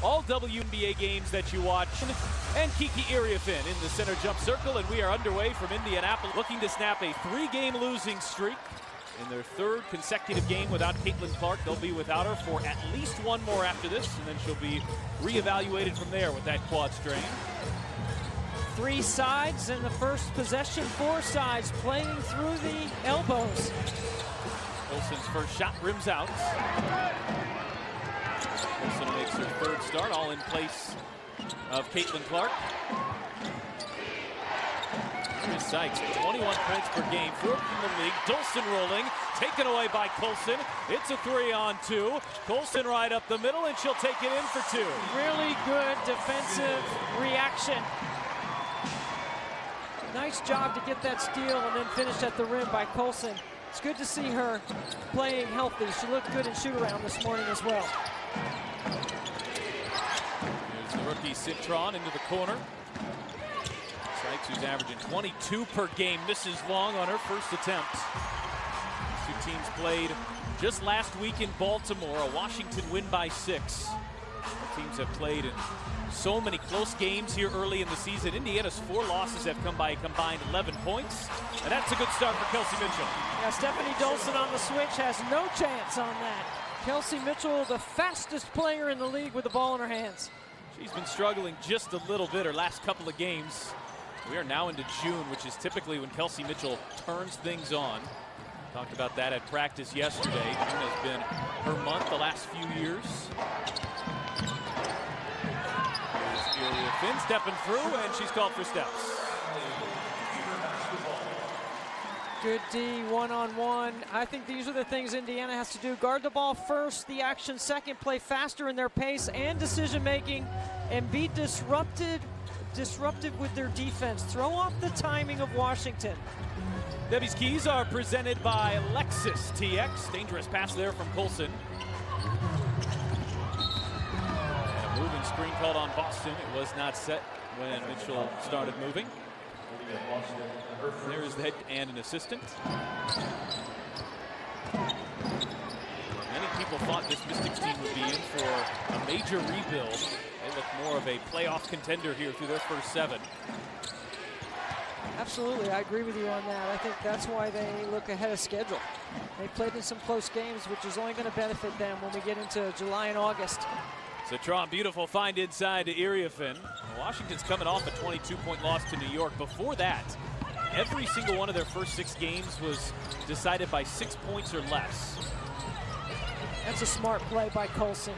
all WNBA games that you watch. And Kiki Iriafin in the center jump circle, and we are underway from Indianapolis, looking to snap a 3-game losing streak. In their 3rd consecutive game without Caitlin Clark. They'll be without her for at least one more after this, and then she'll be reevaluated from there with that quad strain. 3 sides in the first possession, 4 sides playing through the elbows. Olsen's first shot rims out. Olsen makes her 3rd start, all in place of Caitlin Clark. Here's Sykes, 21 points per game, 4th in the league. Dolson rolling, taken away by Colson. It's a 3-on-2. Colson right up the middle, and she'll take it in for 2. Really good defensive reaction. Nice job to get that steal and then finish at the rim by Colson. It's good to see her playing healthy. She looked good in shoot-around this morning as well. Here's the rookie Citron into the corner. Sykes, who's averaging 22 per game, misses long on her first attempt. These 2 teams played just last week in Baltimore, a Washington win by 6. The teams have played in so many close games here early in the season. Indiana's 4 losses have come by a combined 11 points, and that's a good start for Kelsey Mitchell. Yeah, Stephanie Dolson on the switch has no chance on that. Kelsey Mitchell, the fastest player in the league with the ball in her hands. She's been struggling just a little bit her last couple of games. We are now into June, which is typically when Kelsey Mitchell turns things on. Talked about that at practice yesterday. June has been her month the last few years. Here's Iriafin stepping through, and she's called for steps. Good D, one-on-one. I think these are the things Indiana has to do. Guard the ball first, the action second, play faster in their pace and decision-making, and be disruptive with their defense. Throw off the timing of Washington. Debbie's Keys are presented by Lexus TX. Dangerous pass there from Colson. And a moving screen called on Boston. It was not set when Mitchell started moving. There's the head and an assistant. Many people thought this Mystics team would be in for a major rebuild. They look more of a playoff contender here through their first 7. Absolutely, I agree with you on that. I think that's why they look ahead of schedule. They played in some close games, which is only going to benefit them when we get into July and August. Citron, beautiful find inside to Iriafin. Washington's coming off a 22-point loss to New York. Before that, every single one of their first 6 games was decided by 6 points or less. That's a smart play by Colson.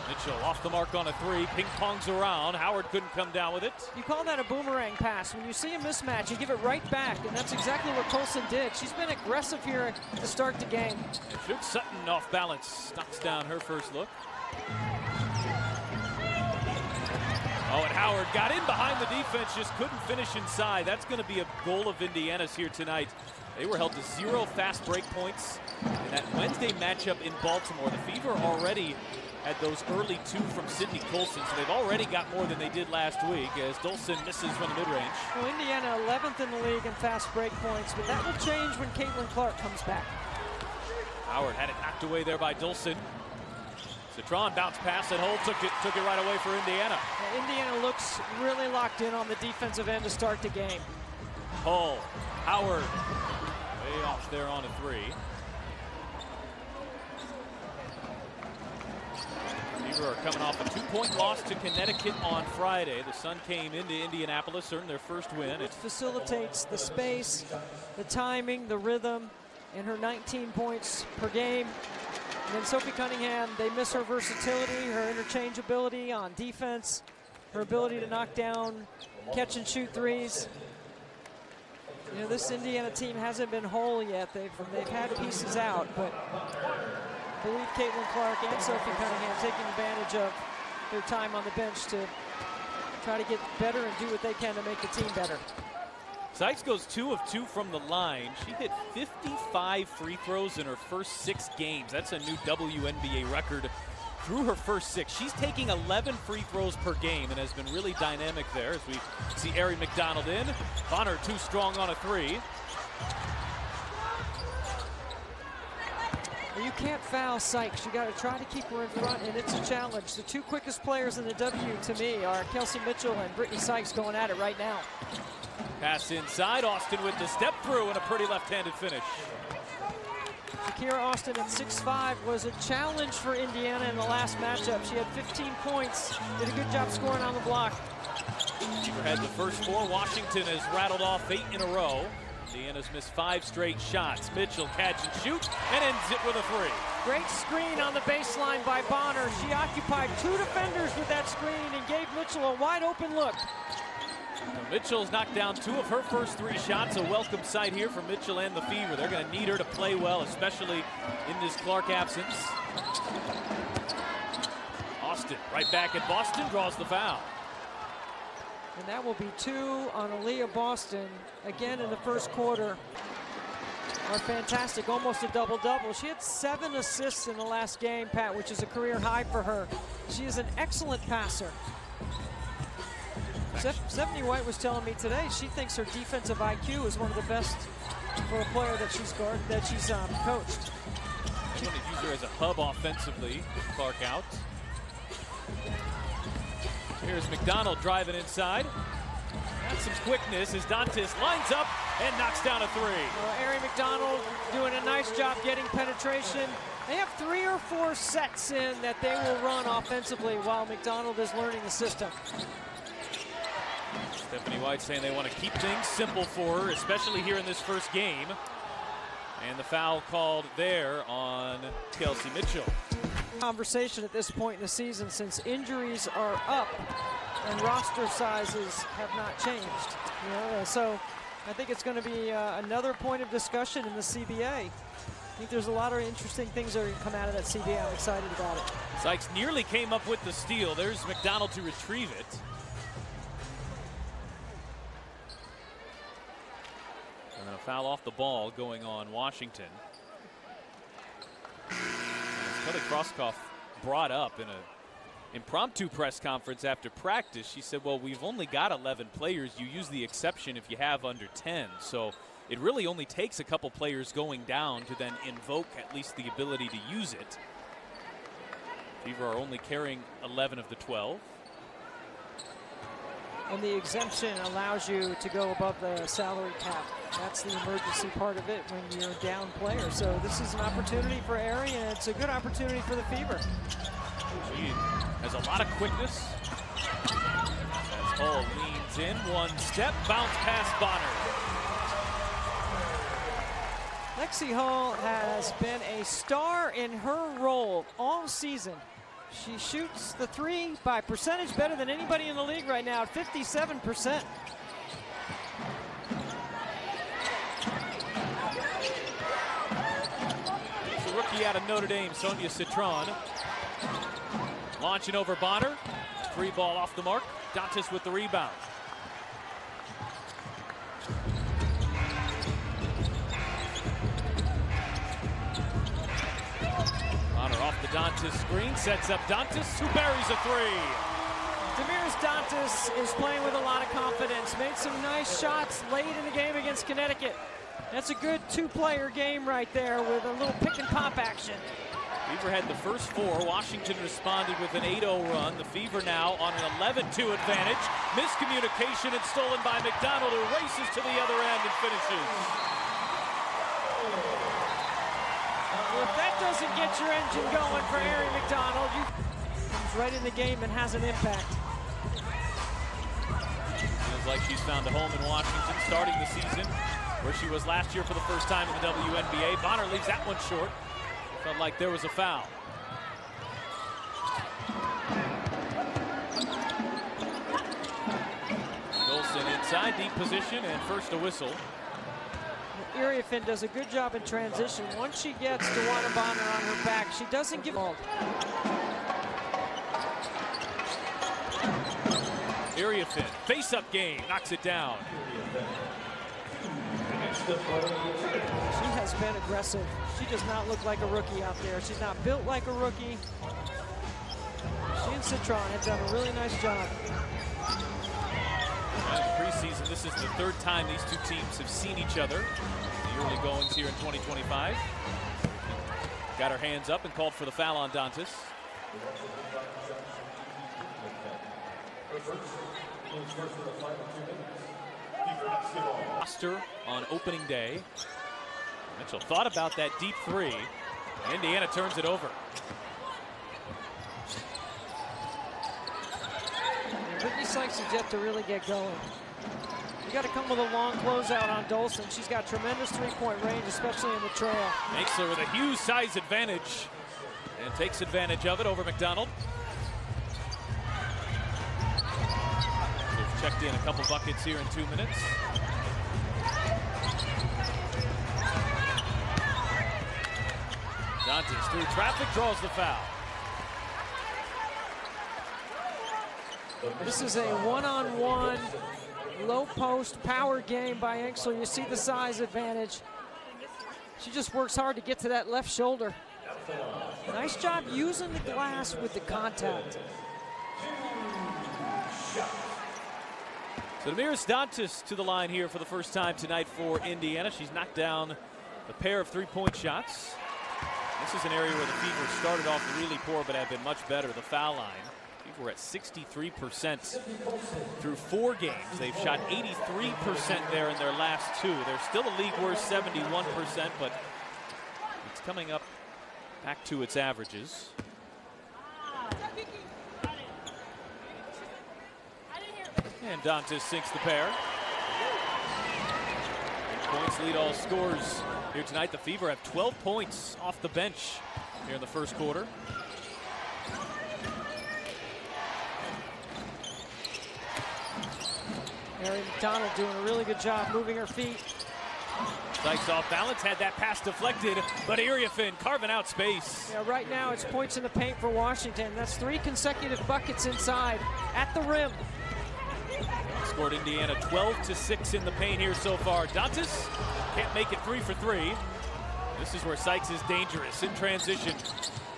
Mitchell off the mark on a 3, ping-pongs around. Howard couldn't come down with it. You call that a boomerang pass. When you see a mismatch, you give it right back, and that's exactly what Colson did. She's been aggressive here to start the game. Should Sutton off balance, knocks down her first look. Oh, and Howard got in behind the defense, just couldn't finish inside. That's going to be a goal of Indiana's here tonight. They were held to 0 fast break points in that Wednesday matchup in Baltimore. The Fever already had those early 2 from Sydney Colson, so they've already got more than they did last week as Dolson misses from the mid-range. Well, Indiana 11th in the league in fast break points, but that will change when Caitlin Clark comes back. Howard had it knocked away there by Dolson. Citron bounced pass and Hull took it right away for Indiana. Now, Indiana looks really locked in on the defensive end to start the game. Hull, Howard, way off there on a 3. Fever are coming off a 2-point loss to Connecticut on Friday. The Sun came into Indianapolis, earned their first win. It facilitates the space, the timing, the rhythm, and her 19 points per game. And then Sophie Cunningham, they miss her versatility, her interchangeability on defense, her ability to knock down, catch and shoot threes. You know, this Indiana team hasn't been whole yet. They've had pieces out, but I believe Caitlin Clark and Sophie Cunningham taking advantage of their time on the bench to try to get better and do what they can to make the team better. Sykes goes 2 of 2 from the line. She hit 55 free throws in her first 6 games. That's a new WNBA record through her first 6. She's taking 11 free throws per game and has been really dynamic there as we see Erin McDonald in. Bonner too strong on a 3. You can't foul Sykes. You got to try to keep her in front, and it's a challenge. The two quickest players in the W to me are Kelsey Mitchell and Brittany Sykes going at it right now. Pass inside, Austin with the step through and a pretty left-handed finish. Shakira Austin at 6'5" was a challenge for Indiana in the last matchup. She had 15 points, did a good job scoring on the block. Beaver had the first 4. Washington has rattled off 8 in a row. Indiana's missed 5 straight shots. Mitchell catch and shoot and ends it with a 3. Great screen on the baseline by Bonner. She occupied 2 defenders with that screen and gave Mitchell a wide open look. Mitchell's knocked down 2 of her first 3 shots. A welcome sight here for Mitchell and the Fever. They're going to need her to play well, especially in this Clark absence. Austin right back at Boston, draws the foul. And that will be 2 on Aaliyah Boston again in the first quarter. Are fantastic, almost a double-double. She had 7 assists in the last game, Pat, which is a career high for her. She is an excellent passer. Stephanie White was telling me today she thinks her defensive IQ is one of the best for a player that she's coached. They want to use her as a hub offensively with Clark out. Here's McDonald driving inside. That's some quickness as Dantas lines up and knocks down a 3. Ari McDonald doing a nice job getting penetration. They have 3 or 4 sets in that they will run offensively while McDonald is learning the system. Stephanie White saying they want to keep things simple for her, especially here in this first game. And the foul called there on Kelsey Mitchell. Conversation at this point in the season, since injuries are up and roster sizes have not changed. So I think it's going to be another point of discussion in the CBA. I think there's a lot of interesting things that are going to come out of that CBA. I'm excited about it. Sykes nearly came up with the steal. There's McDonald to retrieve it. And a foul off the ball going on Washington. Kelly Krauskopf brought up in an impromptu press conference after practice. She said, well, we've only got 11 players. You use the exception if you have under 10. So it really only takes a couple players going down to then invoke at least the ability to use it. Fever are only carrying 11 of the 12. And the exemption allows you to go above the salary cap. That's the emergency part of it when you're a down player. So this is an opportunity for Ari, and it's a good opportunity for the Fever. She has a lot of quickness. As Hull leans in, 1 step, bounce past Bonner. Lexi Hull has been a star in her role all season. She shoots the 3 by percentage better than anybody in the league right now at 57%. It's a rookie out of Notre Dame, Sonia Citron. Launching over Bonner. 3 ball off the mark. Dantas with the rebound. Bonner off the Dantas screen, sets up Dantas, who buries a 3. Damiris Dantas is playing with a lot of confidence. Made some nice shots late in the game against Connecticut. That's a good 2-player game right there with a little pick and pop action. Fever had the first 4. Washington responded with an 8-0 run. The Fever now on an 11-2 advantage. Miscommunication and stolen by McDonald, who races to the other end and finishes. Well, if that doesn't get your engine going for Ari McDonald, comes right in the game and has an impact. Feels like she's found a home in Washington, starting the season where she was last year for the first time in the WNBA. Bonner leaves that one short. Felt like there was a foul. Golson inside, deep position, and first a whistle. Iriafin does a good job in transition. Once she gets DeWanna Bonner on her back, she doesn't give up. Iriafin, face-up game, knocks it down. She has been aggressive. She does not look like a rookie out there. She's not built like a rookie. She and Citron have done a really nice job. In preseason, this is the 3rd time these 2 teams have seen each other. The early goings here in 2025. got her hands up and called for the foul on Dantas. Foster on opening day. Mitchell thought about that deep three. And Indiana turns it over. And Brittany Sykes has yet to really get going. You got to come with a long closeout on Dolson. She's got tremendous three-point range, especially in the trail. Makes with a huge size advantage and takes advantage of it over McDonald. They've checked in a couple buckets here in 2 minutes. Dantas through traffic, draws the foul. This is a one-on-one, low post power game by Enxler. You see the size advantage. She just works hard to get to that left shoulder. Nice job using the glass with the contact. So Damiris Dantas to the line here for the first time tonight for Indiana. She's knocked down a pair of three-point shots. This is an area where the Fever started off really poor but have been much better. The foul line. We're at 63% through 4 games. They've shot 83% there in their last 2. They're still a league worst 71%, but it's coming up back to its averages. And Dantas sinks the pair. Points lead all scores here tonight. The Fever have 12 points off the bench here in the first quarter. Mary McDonald doing a really good job moving her feet. Sykes off balance, had that pass deflected, but Iriafin carving out space. Yeah, right now it's points in the paint for Washington. That's 3 consecutive buckets inside at the rim. Scored Indiana 12-6 in the paint here so far. Dantas can't make it 3 for 3. This is where Sykes is dangerous in transition.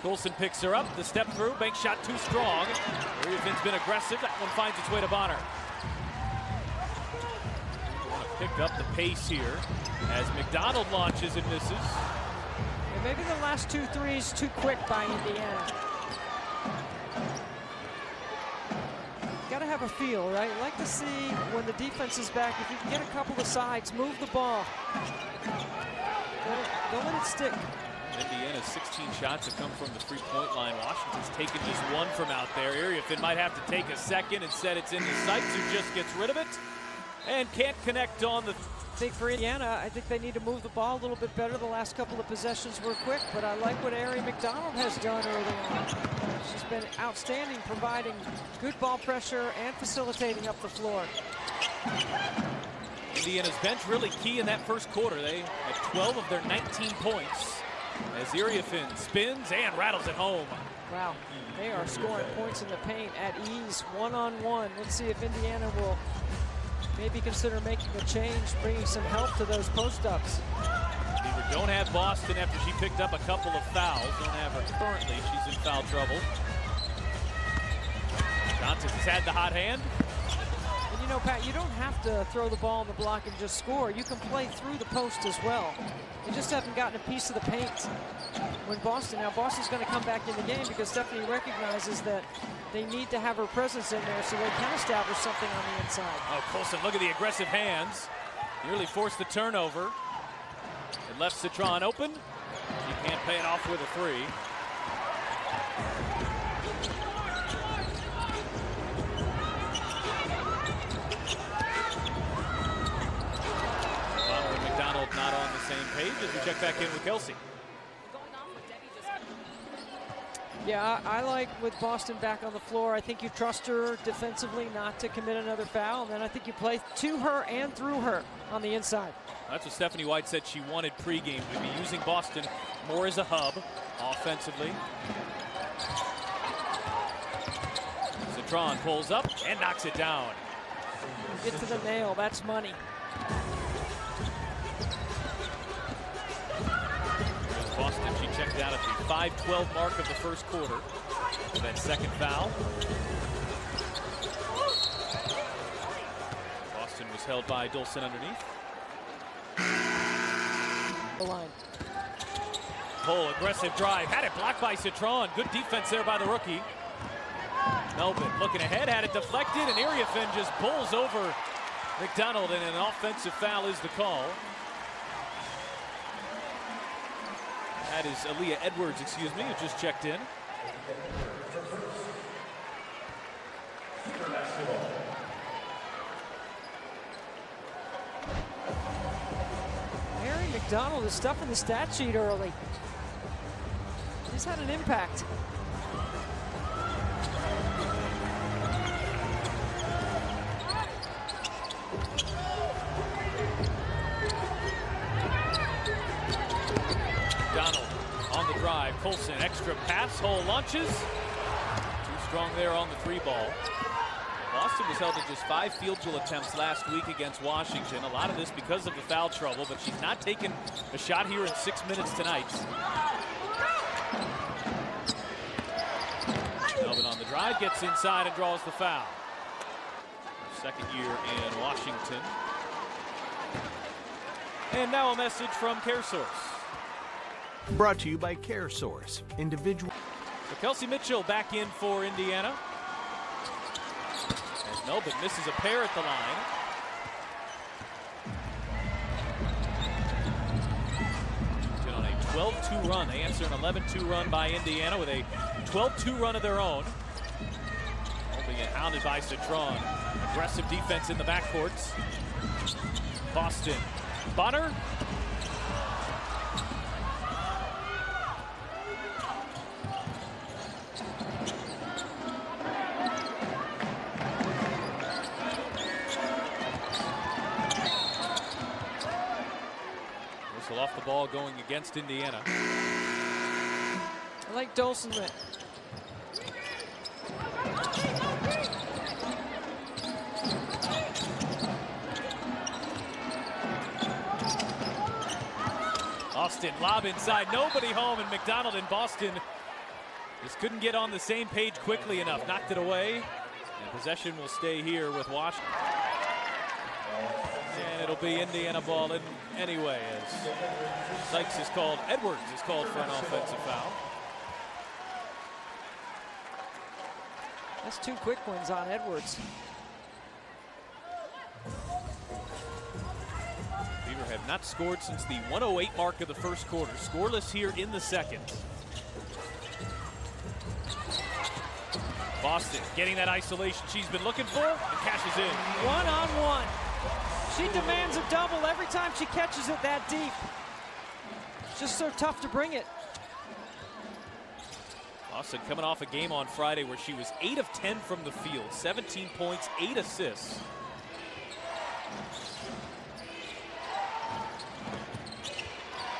Golson picks her up, the step through, bank shot too strong. Iriafin's been aggressive, that one finds its way to Bonner. Pick up the pace here as McDonald launches and misses. And maybe the last 2 threes too quick by Indiana. Got to have a feel, right? Like to see when the defense is back, if you can get a couple of sides, move the ball. Don't let it stick. Indiana's 16 shots have come from the three-point line. Washington's taken just 1 from out there. Iriafin might have to take a second. Instead, it's into Sykes, who just gets rid of it and can't connect on the. I think for Indiana, I think they need to move the ball a little bit better. The last couple of possessions were quick, but I like what Ari McDonald has done early on. She's been outstanding, providing good ball pressure and facilitating up the floor. Indiana's bench really key in that first quarter. They had 12 of their 19 points as Iriafin spins and rattles it home. Wow, they are scoring points in the paint at ease, one-on-one. Let's see if Indiana will maybe consider making a change, bringing some help to those post-ups. Beaver don't have Boston after she picked up a couple of fouls. Don't have her currently. She's in foul trouble. Dantas has had the hot hand. And you know, Pat, you don't have to throw the ball in the block and just score. You can play through the post as well. They just haven't gotten a piece of the paint. When Boston's going to come back in the game because Stephanie recognizes that they need to have her presence in there so they can establish something on the inside. Oh, Colson, look at the aggressive hands. Nearly forced the turnover. It left Citron open. She can't pay it off with a 3. Bonner and McDonald not on the same page as we check back in with Kelsey. Yeah, I like with Boston back on the floor. I think you trust her defensively not to commit another foul, and then I think you play to her and through her on the inside. That's what Stephanie White said she wanted pregame, to be using Boston more as a hub offensively. Citron pulls up and knocks it down. Get to the nail, that's money. Boston, she checked out at the 5-12 mark of the first quarter for that second foul. Boston was held by Dolson underneath. The line. Cole, aggressive drive, had it blocked by Citron. Good defense there by the rookie. Melvin looking ahead, had it deflected, and Iriafen just pulls over McDonald, and an offensive foul is the call. That is Aaliyah Edwards, excuse me, who just checked in. Mary McDonald is stuffing the stat sheet early. He's had an impact. Donald on the drive. Colson, extra pass, hole launches. Too strong there on the 3-ball. Boston was held to just 5 field goal attempts last week against Washington. A lot of this because of the foul trouble, but she's not taken a shot here in 6 minutes tonight. Melvin on the drive, gets inside and draws the foul. Second year in Washington. And now a message from CareSource. Brought to you by CareSource. Individual. So Kelsey Mitchell back in for Indiana. As Melvin misses a pair at the line. On a 12-2 run. They answer an 11-2 run by Indiana with a 12-2 run of their own. Holding it hounded by Citron. Aggressive defense in the backcourts. Boston. Bonner. Whistle off the ball going against Indiana. I like Dolson with. Austin, lob inside, nobody home, and McDonald and Boston just couldn't get on the same page quickly enough. Knocked it away, and possession will stay here with Washington. And it'll be Indiana ball in anyway, as Sykes is called, Edwards is called for an offensive foul. That's 2 quick ones on Edwards. Beaver have not scored since the 1:08 mark of the first quarter. Scoreless here in the second. Boston getting that isolation she's been looking for and cashes in. 1-on-1. She demands a double every time she catches it that deep. It's just so tough to bring it. Boston coming off a game on Friday where she was 8 of 10 from the field, 17 points, 8 assists.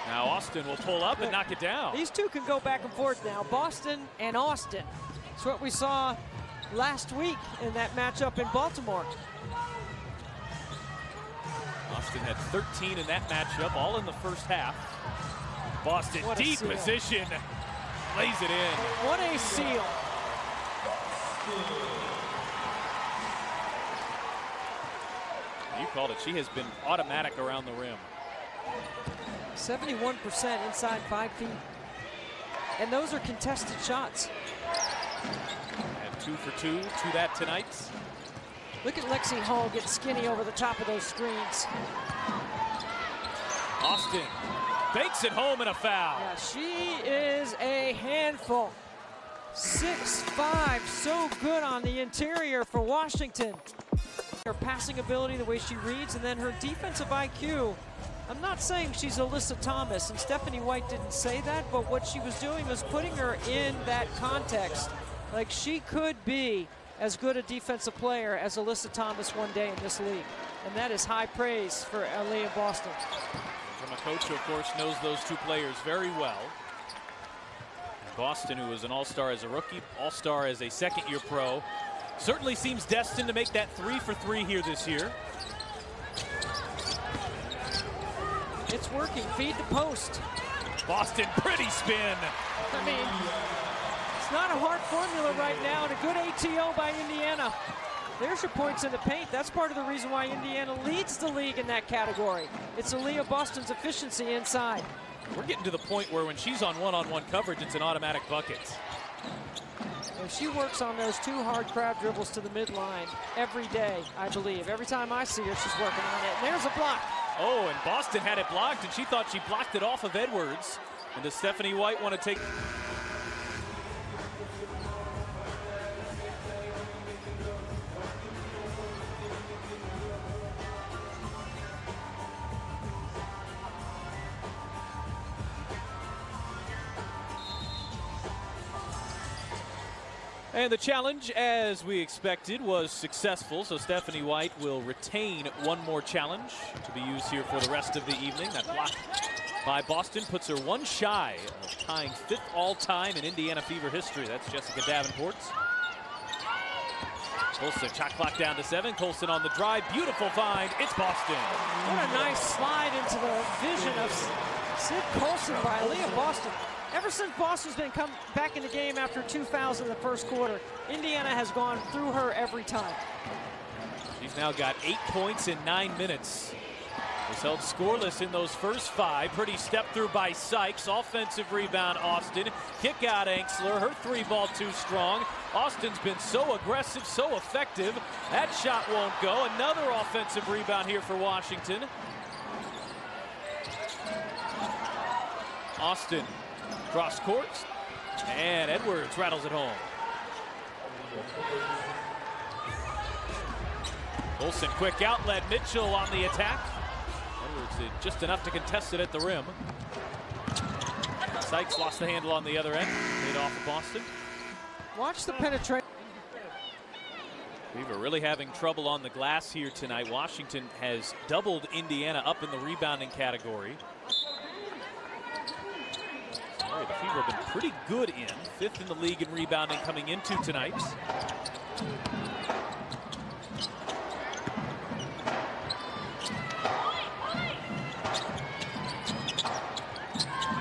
Now Austin will pull up and knock it down. These two can go back and forth now, Boston and Austin. It's what we saw last week in that matchup in Baltimore. Austin had 13 in that matchup, all in the first half. Boston, deep position, lays it in. What a seal. You called it. She has been automatic around the rim. 71% inside 5 feet. And those are contested shots. And 2 for 2 to that tonight. Look at Lexi Hall get skinny over the top of those screens. Austin bakes it home and a foul. Yeah, she is a handful. 6'5", so good on the interior for Washington. Her passing ability, the way she reads, and then her defensive IQ. I'm not saying she's Alyssa Thomas, and Stephanie White didn't say that, but what she was doing was putting her in that context. Like, she could be as good a defensive player as Alyssa Thomas one day in this league. And that is high praise for Aaliyah Boston. From a coach who, of course, knows those two players very well. And Boston, who was an all-star as a rookie, all-star as a second-year pro, certainly seems destined to make that 3 for 3 here this year. It's working. Feed the post. Boston, pretty spin. I mean, it's not a hard formula right now, and a good ATO by Indiana. There's your points in the paint. That's part of the reason why Indiana leads the league in that category. It's Aaliyah Boston's efficiency inside. We're getting to the point where when she's on one-on-one coverage, it's an automatic bucket. And she works on those 2 hard crab dribbles to the midline every day, I believe. Every time I see her, she's working on it. And there's a block. Oh, and Boston had it blocked, and she thought she blocked it off of Edwards. And does Stephanie White want to take... And the challenge, as we expected, was successful. So Stephanie White will retain one more challenge to be used here for the rest of the evening. That block by Boston puts her 1 shy of tying 5th all-time in Indiana Fever history. That's Jessica Davenport. Colson, shot clock down to 7. Colson on the drive. Beautiful find. It's Boston. What a nice slide into the vision of Sid Colson by Aaliyah Boston. Ever since Boston's been come back in the game after 2 fouls in the first quarter, Indiana has gone through her every time. She's now got 8 points in 9 minutes. Was held scoreless in those first 5. Pretty step through by Sykes. Offensive rebound, Austin. Kick out, Anxler. Her 3-ball too strong. Austin's been so aggressive, so effective. That shot won't go. Another offensive rebound here for Washington. Austin cross court, and Edwards rattles it home. Olsen, quick outlet. Mitchell on the attack. Edwards did just enough to contest it at the rim. Sykes lost the handle on the other end. Made off of Boston. Watch the penetration. Weaver really having trouble on the glass here tonight. Washington has doubled Indiana up in the rebounding category. The Fever have been pretty good in 5th in the league in rebounding coming into tonight.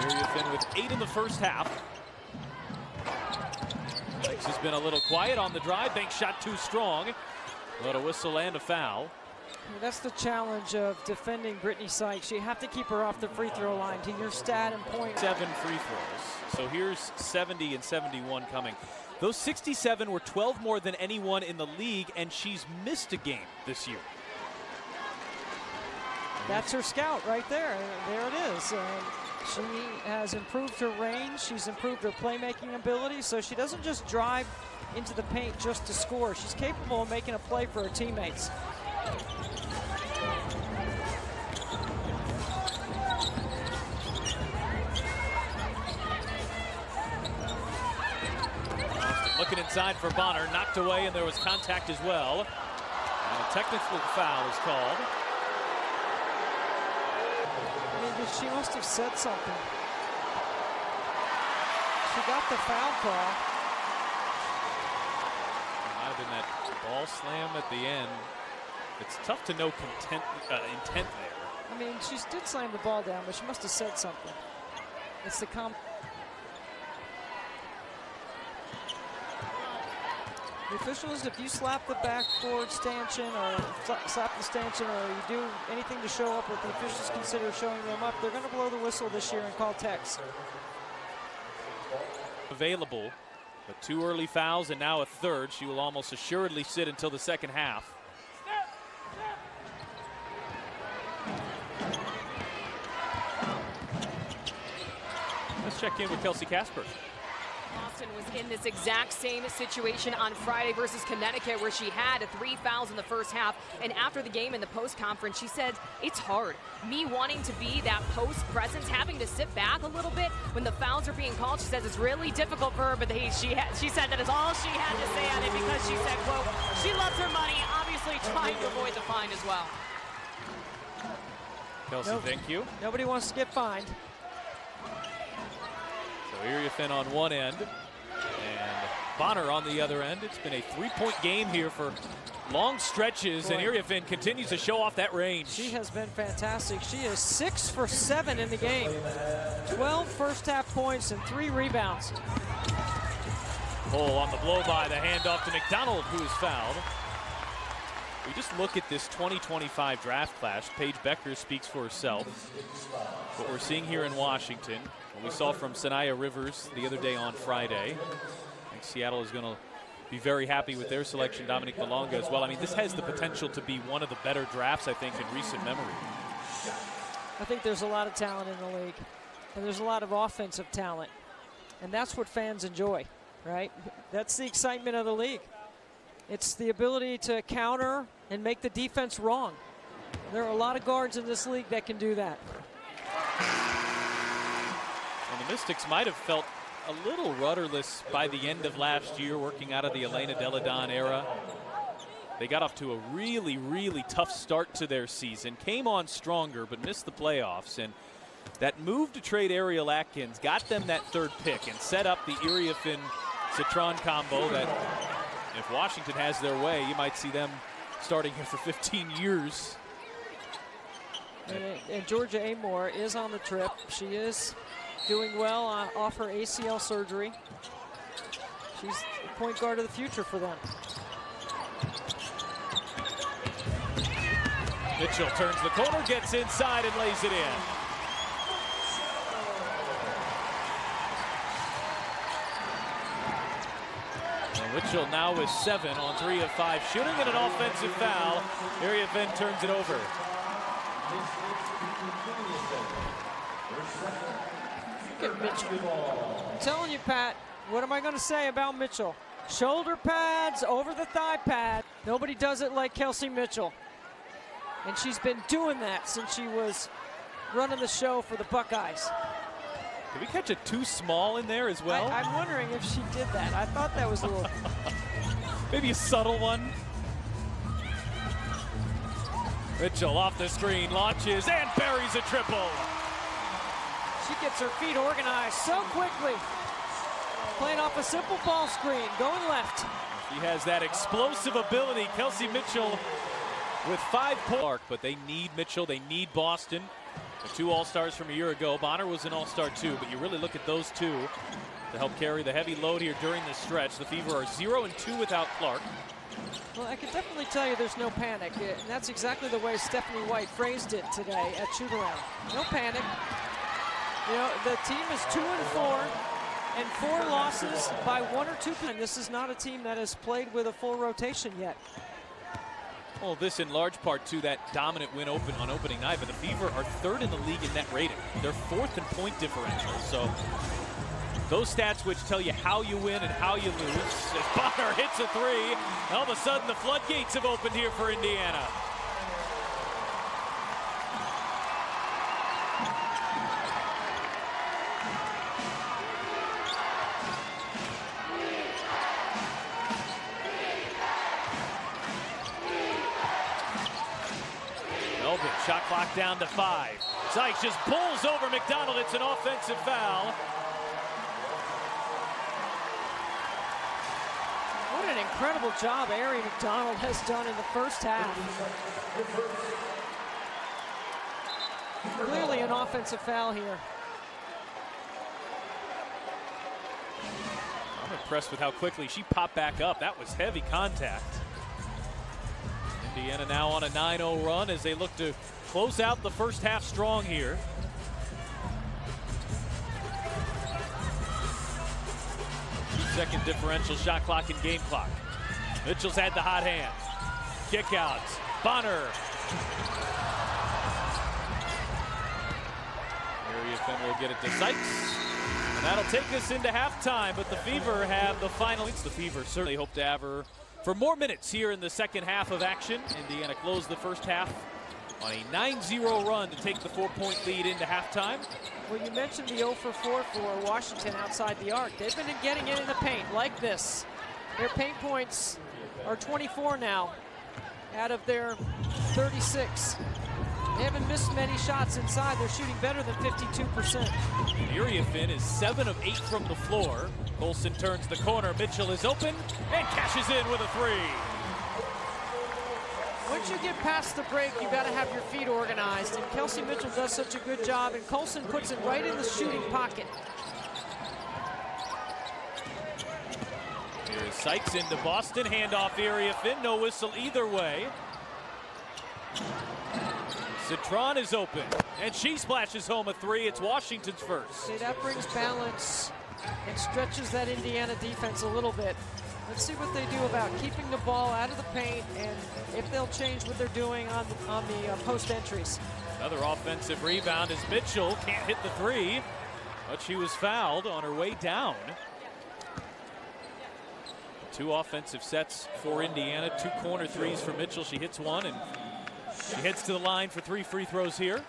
Miriam Finn with 8 in the first half. Sykes has been a little quiet on the drive. Bank shot too strong. But a whistle and a foul. That's the challenge of defending Brittany Sykes. You have to keep her off the free throw line to your stat and point. 7 free throws. So here's 70 and 71 coming. Those 67 were 12 more than anyone in the league, and she's missed a game this year. That's her scout right there. There it is. She has improved her range. She's improved her playmaking ability. So she doesn't just drive into the paint just to score. She's capable of making a play for her teammates. Looking inside for Bonner, knocked away, and there was contact as well. And a technical foul is called. I mean, she must have said something. She got the foul call. It might have been that ball slam at the end. It's tough to know intent there. I mean, she did slam the ball down, but she must have said something. It's the The officials, if you slap the backboard stanchion or slap the stanchion or you do anything to show up what the officials consider showing them up, they're going to blow the whistle this year and call techs. Available, but 2 early fouls and now a 3rd. She will almost assuredly sit until the second half. Let's check in with Kelsey Casper. Boston was in this exact same situation on Friday versus Connecticut, where she had 3 fouls in the first half. And after the game in the post conference, she said, it's hard. Me wanting to be that post presence, having to sit back a little bit when the fouls are being called. She says it's really difficult for her, but she said that is all she had to say on it, because she said, quote, she loves her money, obviously trying to avoid the fine as well. Kelsey, thank you. Nobody wants to get fined. So Area Finn on one end and Bonner on the other end. It's been a 3-point game here for long stretches, and Area Finn continues to show off that range. She has been fantastic. She is 6 for 7 in the game. 12 first half points and 3 rebounds. Cole on the blow by, the handoff to McDonald, who is fouled. We just look at this 2025 draft class. Paige Becker speaks for herself. What we're seeing here in Washington, what we saw from Sanaya Rivers the other day on Friday. I think Seattle is going to be very happy with their selection. Dominique Malonga as well. I mean, this has the potential to be one of the better drafts, I think, in recent memory. I think there's a lot of talent in the league, and there's a lot of offensive talent, and that's what fans enjoy, right? That's the excitement of the league. It's the ability to counter and make the defense wrong. There are a lot of guards in this league that can do that. And the Mystics might have felt a little rudderless by the end of last year, working out of the Elena Deladon era. They got off to a really, really tough start to their season, came on stronger, but missed the playoffs. And that move to trade Ariel Atkins got them that third pick and set up the Iriefin-Citron combo that, if Washington has their way, you might see them starting here for 15 years. And Georgia Amore is on the trip. She is doing well off her ACL surgery. She's the point guard of the future for them. Mitchell turns the corner, gets inside, and lays it in. And Mitchell now with 7 on 3 of 5 shooting, and an offensive foul. Iriefin turns it over. Look at Mitchell. I'm telling you, Pat, what am I going to say about Mitchell? Shoulder pads, over the thigh pad. Nobody does it like Kelsey Mitchell. And she's been doing that since she was running the show for the Buckeyes. Did we catch a too small in there as well? I'm wondering if she did that. I thought that was a little... Maybe a subtle one. Mitchell off the screen, launches, and buries a triple. She gets her feet organized so quickly. Playing off a simple ball screen, going left. She has that explosive ability. Kelsey Mitchell with 5 points. But they need Mitchell, they need Boston. The 2 All-Stars from a year ago. Bonner was an All-Star too, but you really look at those 2 to help carry the heavy load here during this stretch. The Fever are 0-2 without Clark. Well, I can definitely tell you there's no panic, and that's exactly the way Stephanie White phrased it today at shoot-around. No panic. You know, the team is 2-4 and 4 losses by 1 or 2. And this is not a team that has played with a full rotation yet. Well, this in large part to that dominant win on opening night, but the Fever are 3rd in the league in net rating. They're 4th in point differential. So those stats which tell you how you win and how you lose. As Bonner hits a 3, all of a sudden the floodgates have opened here for Indiana. Shot clock down to 5. Sykes just pulls over McDonald. It's an offensive foul. What an incredible job Ari McDonald has done in the first half. Clearly an offensive foul here. I'm impressed with how quickly she popped back up. That was heavy contact. Indiana now on a 9-0 run as they look to close out the first half strong here. Second differential shot clock and game clock. Mitchell's had the hot hand. Kick out. Bonner. Iriefin will get it to Sykes. And that'll take us into halftime, but the Fever have the final. The Fever certainly hope to have her for more minutes here in the second half of action. Indiana closed the first half on a 9-0 run to take the 4-point lead into halftime. Well, you mentioned the 0 for 4 for Washington outside the arc. They've been getting it in the paint like this. Their paint points are 24 now out of their 36. They haven't missed many shots inside. They're shooting better than 52%. Iriefin is 7 of 8 from the floor. Olsen turns the corner. Mitchell is open and cashes in with a 3. Once you get past the break, you got to have your feet organized, and Kelsey Mitchell does such a good job, and Colson puts it right in the shooting pocket. Here's Sykes into Boston, handoff area Finn, no whistle either way. Citron is open, and she splashes home a three. It's Washington's first. See, that brings balance and stretches that Indiana defense a little bit. Let's see what they do about keeping the ball out of the paint and if they'll change what they're doing on the post entries. Another offensive rebound as Mitchell can't hit the three, but she was fouled on her way down. 2 offensive sets for Indiana, 2 corner threes for Mitchell. She hits one, and she heads to the line for 3 free throws here.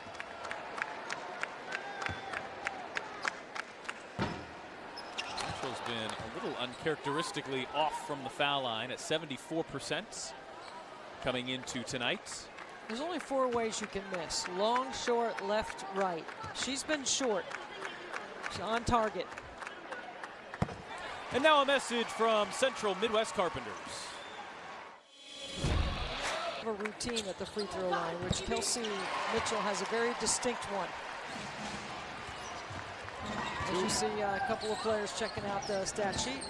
Mitchell's been a little uncharacteristically off from the foul line at 74% coming into tonight. There's only 4 ways you can miss: long, short, left, right. She's been short. She's on target. And now a message from Central Midwest Carpenters. A routine at the free throw line, which Kelsey Mitchell has a very distinct one. As you see a couple of players checking out the stat sheet.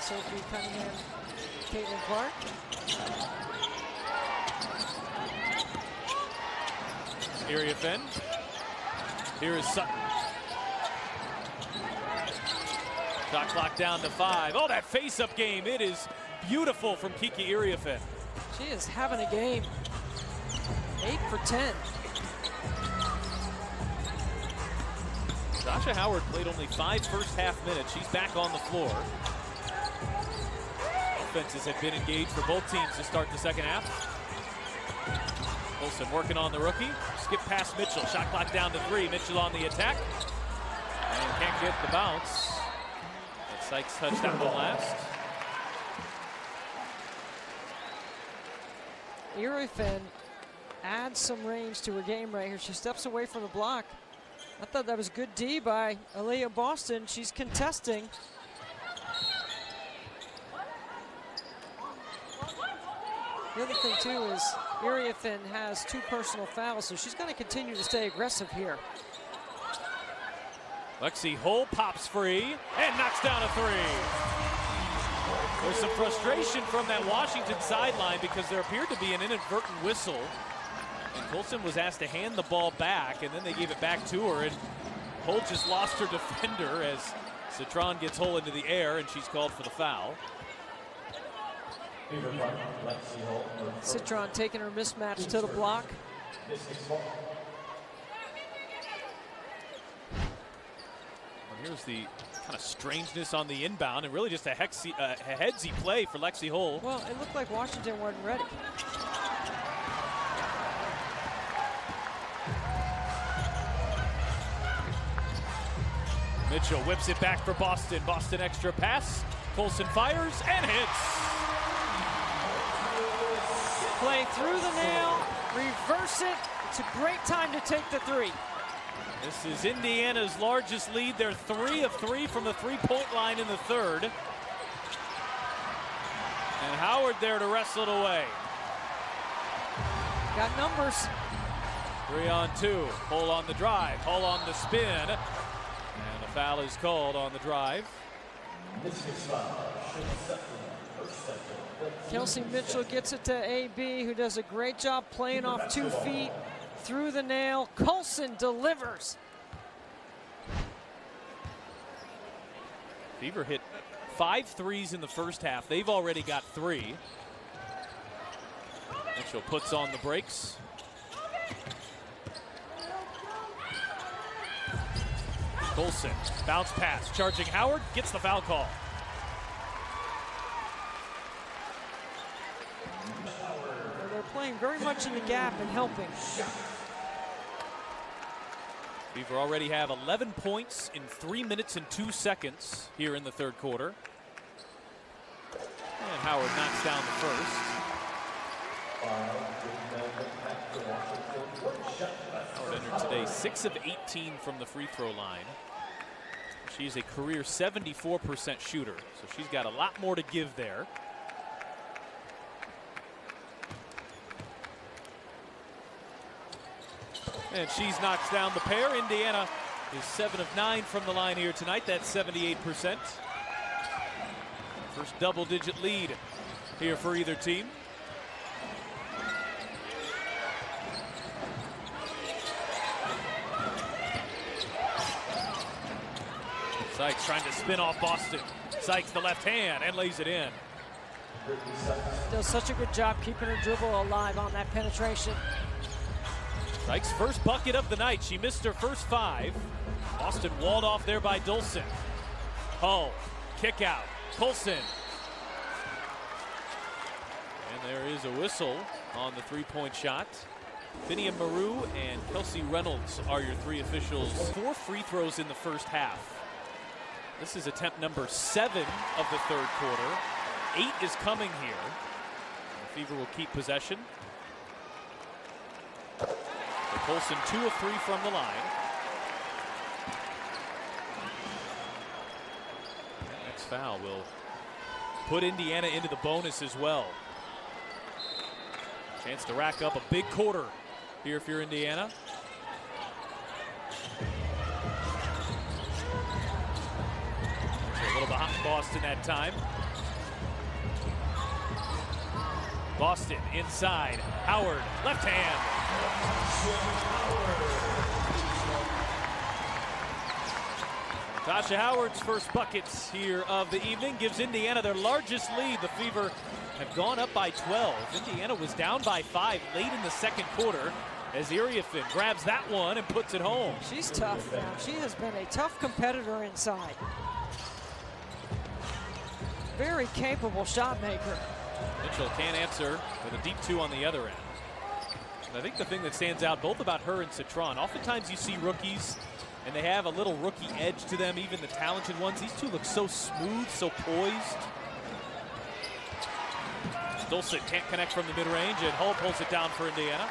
Sophie Cunningham, Caitlin Clark. Area Finn. Here is Sutton. Shot clock down to 5. Oh, that face-up game. It is beautiful from Kiki Iriafen. She is having a game. 8 for 10. Sasha Howard played only 5 first half minutes. She's back on the floor. Offenses have been engaged for both teams to start the second half. Wilson working on the rookie. Skip past Mitchell. Shot clock down to 3. Mitchell on the attack. And can't get the bounce. But Sykes touched that one last. Iriafen adds some range to her game right here. She steps away from the block. I thought that was good D by Aaliyah Boston. She's contesting. The other thing too is Iriafen has 2 personal fouls, so she's going to continue to stay aggressive here. Lexi Hull pops free and knocks down a 3. There's some frustration from that Washington sideline because there appeared to be an inadvertent whistle. And Colson was asked to hand the ball back, and then they gave it back to her, and Hull just lost her defender as Citron gets Hull into the air, and she's called for the foul. Citron taking her mismatch to the block. Well, here's the kind of strangeness on the inbound, and really just a headsy play for Lexi Hull. Well, it looked like Washington wasn't ready. Mitchell whips it back for Boston. Boston extra pass. Colson fires and hits. Play through the nail, reverse it. It's a great time to take the 3. This is Indiana's largest lead. They're 3 of 3 from the 3-point line in the third. And Howard there to wrestle it away. Got numbers. 3 on 2. Hull on the drive. Hull on the spin. And the foul is called on the drive. Kelsey Mitchell gets it to AB, who does a great job playing off 2 feet through the nail. Colson delivers. Fever hit 5 threes in the first half. They've already got 3. Mitchell puts on the brakes. Colson, bounce pass, charging Howard, gets the foul call. They're playing very much in the gap and helping. Fever already have 11 points in 3 minutes and 2 seconds here in the third quarter. And Howard knocks down the first. Howard entered today 6 of 18 from the free throw line. She's a career 74% shooter, so she's got a lot more to give there. And she's knocks down the pair. Indiana is 7 of 9 from the line here tonight. That's 78%. First double-digit lead here for either team. Sykes trying to spin off Boston. Sykes the left hand and lays it in. Does such a good job keeping her dribble alive on that penetration. Sykes' first bucket of the night. She missed her first 5. Boston walled off there by Dolson. Hull, kick out, Colson. And there is a whistle on the three-point shot. Finia Maru and Kelsey Reynolds are your 3 officials. 4 free throws in the first half. This is attempt number 7 of the third quarter. 8 is coming here. The Fever will keep possession. Colson 2 of 3 from the line. That next foul will put Indiana into the bonus as well. Chance to rack up a big quarter here if you're Indiana. A little behind Boston that time. Boston inside. Howard, left hand. Tasha Howard's first buckets here of the evening gives Indiana their largest lead. The Fever have gone up by 12. Indiana was down by 5 late in the second quarter as Iriafin grabs that one and puts it home. She's tough now. She has been a tough competitor inside. Very capable shot maker. Mitchell can't answer with a deep 2 on the other end. And I think the thing that stands out both about her and Citron, oftentimes you see rookies and they have a little rookie edge to them, even the talented ones. These two look so smooth, so poised. Dolson can't connect from the mid-range, and Hull pulls it down for Indiana.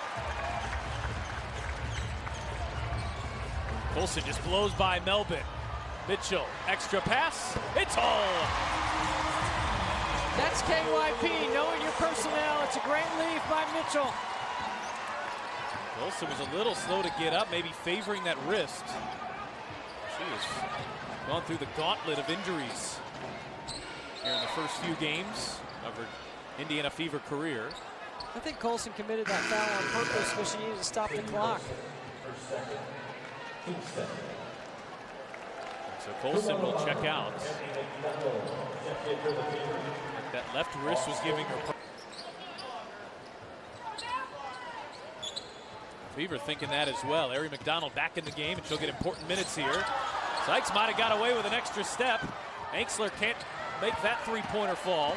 Colson just blows by Melbourne. Mitchell, extra pass, it's Hull! That's KYP, knowing your personnel. It's a great leave by Mitchell. Wilson was a little slow to get up, maybe favoring that wrist. She has gone through the gauntlet of injuries here in the first few games of her Indiana Fever career. I think Colson committed that foul on purpose because she needed to stop the clock. So Colson will check out. That left wrist was giving her. Fever thinking that as well. Ari McDonald back in the game, and she'll get important minutes here. Sykes might have got away with an extra step. Anxler can't make that three-pointer fall.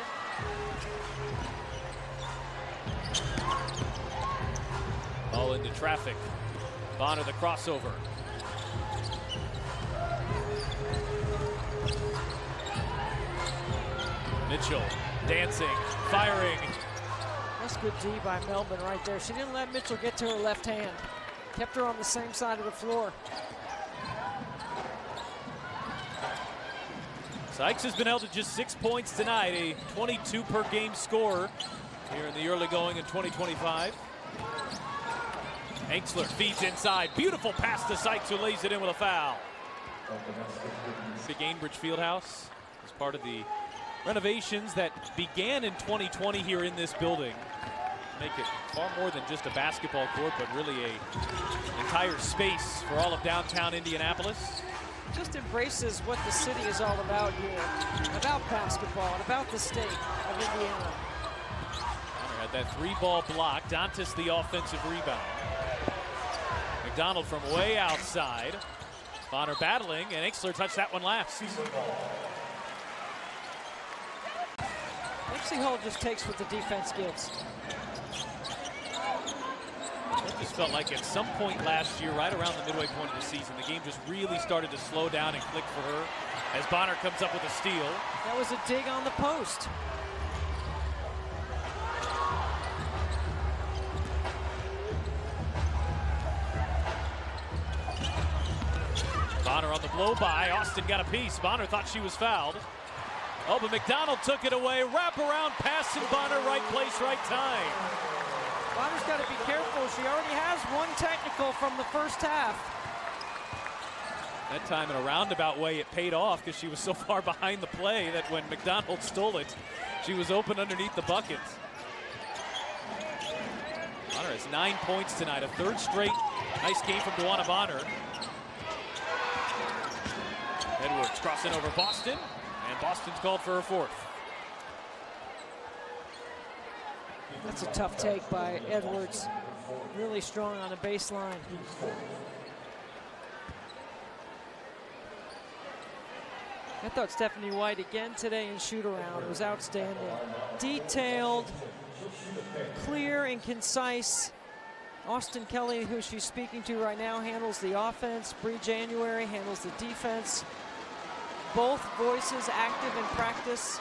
Ball into traffic. Bonner the crossover. Mitchell dancing, firing. That's good D by Melbourne right there. She didn't let Mitchell get to her left hand. Kept her on the same side of the floor. Sykes has been held to just 6 points tonight, a 22 per game scorer here in the early going in 2025. Anxler feeds inside. Beautiful pass to Sykes, who lays it in with a foul. The Gainbridge Fieldhouse is part of the renovations that began in 2020 here in this building. Make it far more than just a basketball court, but really an entire space for all of downtown Indianapolis. Just embraces what the city is all about here, about basketball and about the state of Indiana. Bonner had that 3-ball block. Dantas the offensive rebound. McDonald from way outside. Bonner battling, and Anxler touched that one last. FC Hull just takes what the defense gives. It just felt like at some point last year, right around the midway point of the season, the game just really started to slow down and click for her as Bonner comes up with a steal. That was a dig on the post. Bonner on the blow by. Austin got a piece. Bonner thought she was fouled. Oh, but McDonald took it away. Wrap around pass, and Bonner right place, right time. Bonner's got to be careful. She already has one technical from the first half. That time in a roundabout way, it paid off because she was so far behind the play that when McDonald stole it, she was open underneath the bucket. Bonner has 9 points tonight, a third straight nice game from DeWanna Bonner. Edwards crossing over Boston, and Boston's called for her fourth. That's a tough take by Edwards. Really strong on the baseline. I thought Stephanie White again today in shoot-around was outstanding. Detailed, clear and concise. Austin Kelly, who she's speaking to right now, handles the offense. Bree January handles the defense. Both voices active in practice.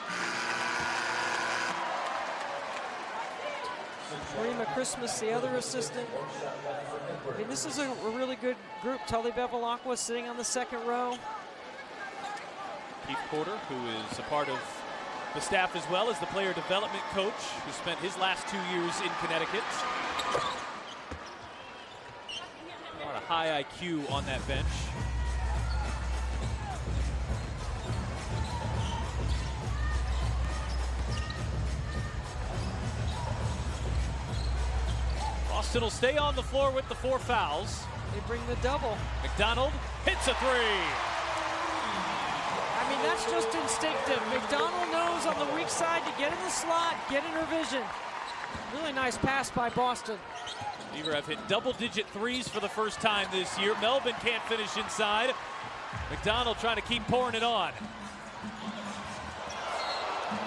Marima Christmas, the other assistant. I mean, this is a really good group. Tully Bevilacqua sitting on the second row. Keith Porter, who is a part of the staff as well as the player development coach, who spent his last 2 years in Connecticut. A lot of high IQ on that bench. Boston will stay on the floor with the 4 fouls. They bring the double. McDonald hits a 3. I mean, that's just instinctive. McDonald knows on the weak side to get in the slot, get in her vision. Really nice pass by Boston. Beaver have hit double-digit threes for the first time this year. Melbourne can't finish inside. McDonald trying to keep pouring it on.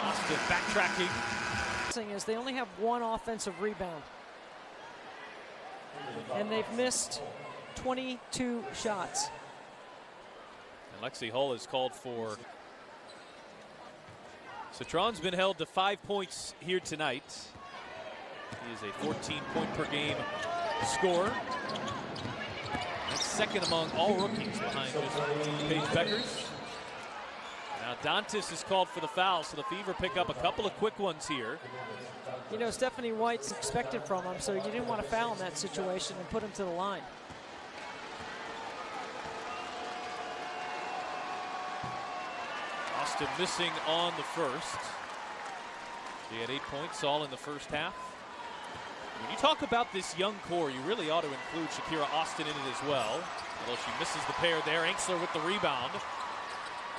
Boston backtracking. The thing is, they only have 1 offensive rebound. And they've missed 22 shots. And Lexi Hull is called for. Citron's been held to 5 points here tonight. He is a 14-point-per-game scorer. That's second among all rookies behind just Paige Beckers. Now Dantas is called for the foul, so the Fever pick up a couple of quick ones here. You know, Stephanie White's expected from him, so you didn't want to foul in that situation and put him to the line. Austin missing on the first. She had 8 points all in the first half. When you talk about this young core, you really ought to include Shakira Austin in it as well. Although she misses the pair there. Ainksler with the rebound.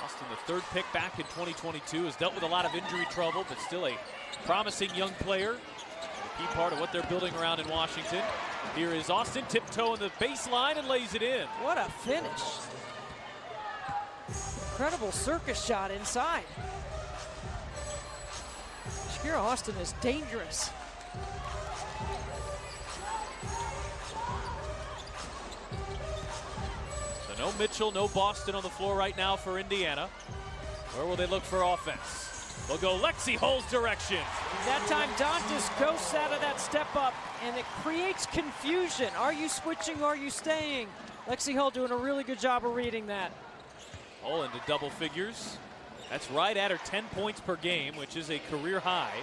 Austin, the 3rd pick back in 2022, has dealt with a lot of injury trouble, but still a promising young player. A key part of what they're building around in Washington. Here is Austin, tiptoeing the baseline and lays it in. What a finish. Incredible circus shot inside. Shakira Austin is dangerous. So no Mitchell, no Boston on the floor right now for Indiana. Where will they look for offense? They'll go Lexi Hull's direction. That time Dantas ghosts out of that step up, and it creates confusion. Are you switching, are you staying? Lexi Hull doing a really good job of reading that. Hull into double figures. That's right at her 10 points per game, which is a career high.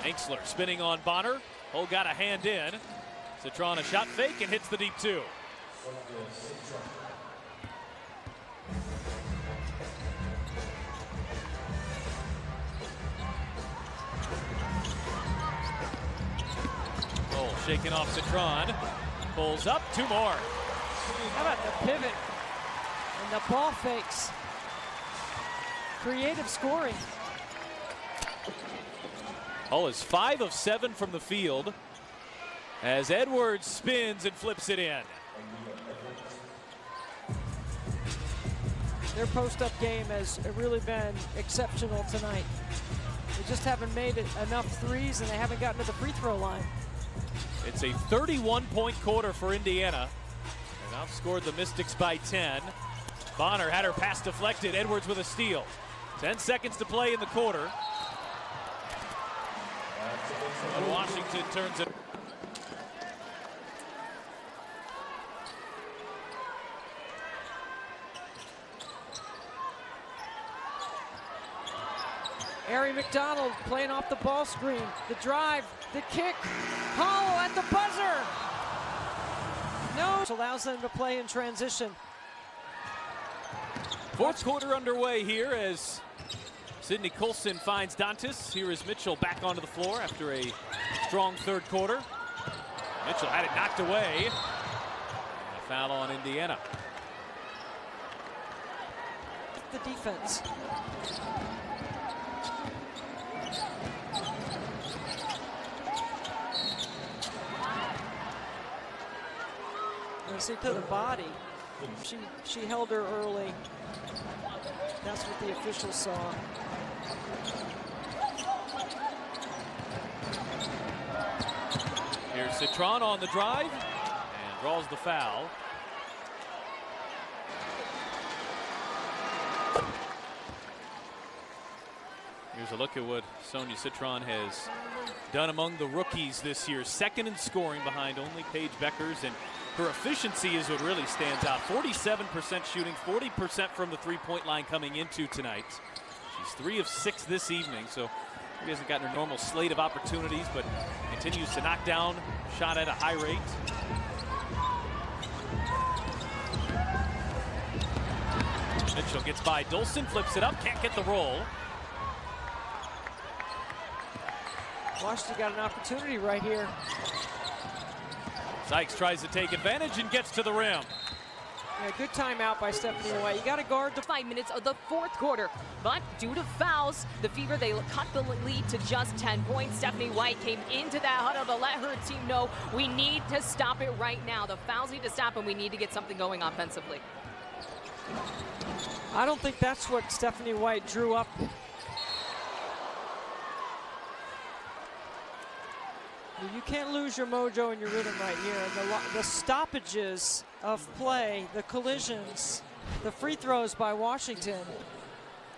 Ainksler spinning on Bonner. Hull got a hand in. Citron a shot fake and hits the deep 2. Hull shaking off Citron. Pulls up, 2 more. How about the pivot and the ball fakes? Creative scoring. Hull is 5 of 7 from the field as Edwards spins and flips it in. Their post-up game has really been exceptional tonight. They just haven't made enough threes, and they haven't gotten to the free throw line. It's a 31-point quarter for Indiana. They've outscored the Mystics by 10. Bonner had her pass deflected. Edwards with a steal. 10 seconds to play in the quarter. But Washington turns it. Ari McDonald playing off the ball screen. The drive, the kick, Hall at the buzzer. No, allows them to play in transition. Fourth quarter underway here as Sydney Colson finds Dantas. Here is Mitchell back onto the floor after a strong third quarter. Mitchell had it knocked away. And a foul on Indiana. The defense. See, to the body. She held her early. That's what the officials saw. Here's Citron on the drive and draws the foul. Here's a look at what Sonia Citron has done among the rookies this year. Second in scoring behind only Paige Beckers, and her efficiency is what really stands out. 47% shooting, 40% from the three-point line coming into tonight. She's 3 of 6 this evening, so she hasn't gotten her normal slate of opportunities, but continues to knock down shot at a high rate. Mitchell gets by Dolson, flips it up, can't get the roll. Washington got an opportunity right here. Sykes tries to take advantage and gets to the rim. Yeah, good timeout by Stephanie White. You got to guard the 5 minutes of the fourth quarter, but due to fouls, the Fever, they cut the lead to just 10 points. Stephanie White came into that huddle to let her team know we need to stop it right now. The fouls need to stop, and we need to get something going offensively. I don't think that's what Stephanie White drew up. You can't lose your mojo and your rhythm right here. And the stoppages of play, the collisions, the free throws by Washington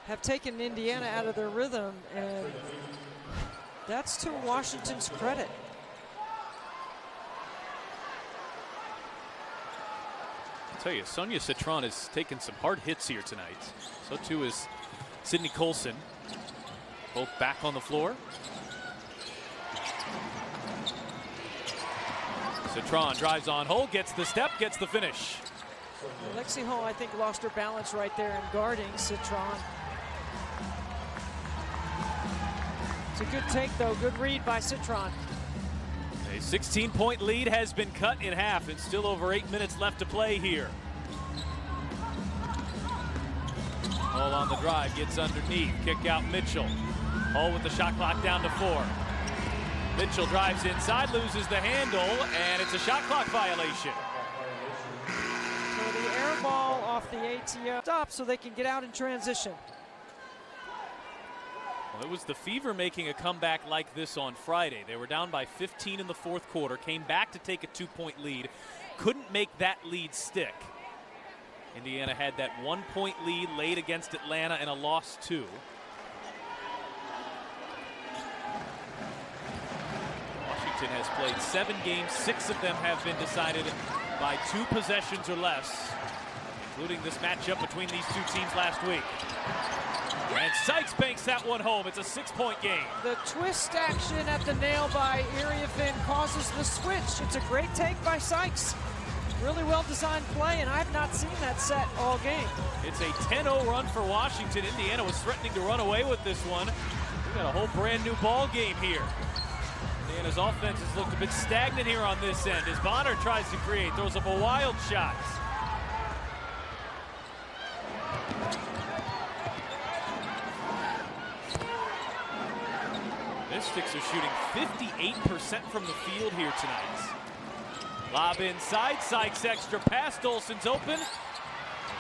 have taken Indiana out of their rhythm, and that's to Washington's credit. I'll tell you, Sonia Citron has taken some hard hits here tonight. So too is Sydney Colson. Both back on the floor. Citron drives on Hull, gets the step, gets the finish. Lexi Hull, I think, lost her balance right there in guarding Citron. It's a good take, though. Good read by Citron. A 16-point lead has been cut in half, and still over 8 minutes left to play here. Hull on the drive, gets underneath, kick out Mitchell. Hull with the shot clock down to 4. Mitchell drives inside, loses the handle, and it's a shot clock violation. So the air ball off the ATO stop so they can get out in transition. Well, it was the Fever making a comeback like this on Friday. They were down by 15 in the fourth quarter, came back to take a 2-point lead, couldn't make that lead stick. Indiana had that 1-point lead late against Atlanta and a loss too. Washington has played 7 games, 6 of them have been decided by 2 possessions or less, including this matchup between these two teams last week. And Sykes banks that one home. It's a 6-point game. The twist action at the nail by Iriefin causes the switch. It's a great take by Sykes. Really well-designed play, and I've not seen that set all game. It's a 10-0 run for Washington. Indiana was threatening to run away with this one. We've got a whole brand new ball game here. Indiana's offense has looked a bit stagnant here on this end as Bonner tries to create, throws up a wild shot. Mystics are shooting 58% from the field here tonight. Lob inside, Sykes extra pass, Dolson's open.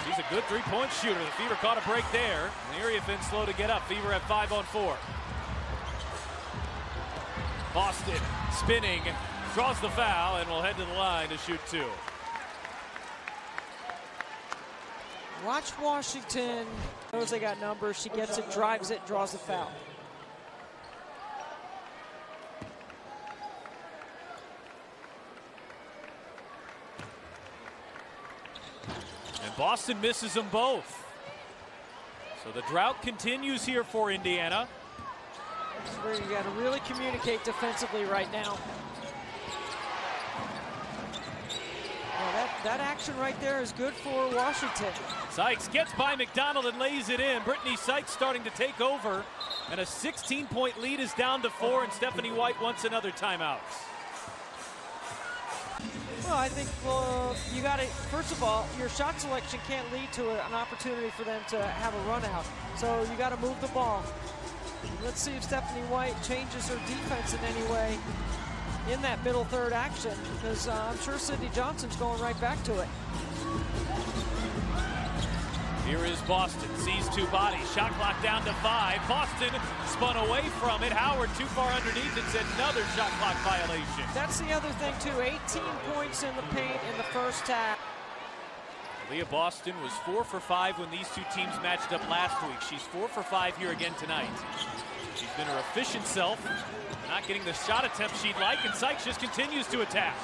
She's a good 3-point shooter. The Fever caught a break there. And Iriefin slow to get up. Fever at 5 on 4. Boston spinning, draws the foul, and will head to the line to shoot 2. Watch Washington. Knows they got numbers. She gets it, drives it, draws the foul. And Boston misses them both. So the drought continues here for Indiana. This is where you got to really communicate defensively right now. Well, that action right there is good for Washington. Sykes gets by McDonald and lays it in. Brittany Sykes starting to take over. And a 16-point lead is down to 4, and Stephanie White wants another timeout. Well, I think you got to, first of all, your shot selection can't lead to an opportunity for them to have a run out. So you got to move the ball. Let's see if Stephanie White changes her defense in any way in that middle third action, because I'm sure Sydney Johnson's going right back to it. Here is Boston, sees two bodies, shot clock down to 5. Boston spun away from it. Howard too far underneath. It's another shot clock violation. That's the other thing too, 18 points in the paint in the first half. Leah Boston was 4 for 5 when these two teams matched up last week. She's 4 for 5 here again tonight. She's been her efficient self, not getting the shot attempts she'd like, and Sykes just continues to attack.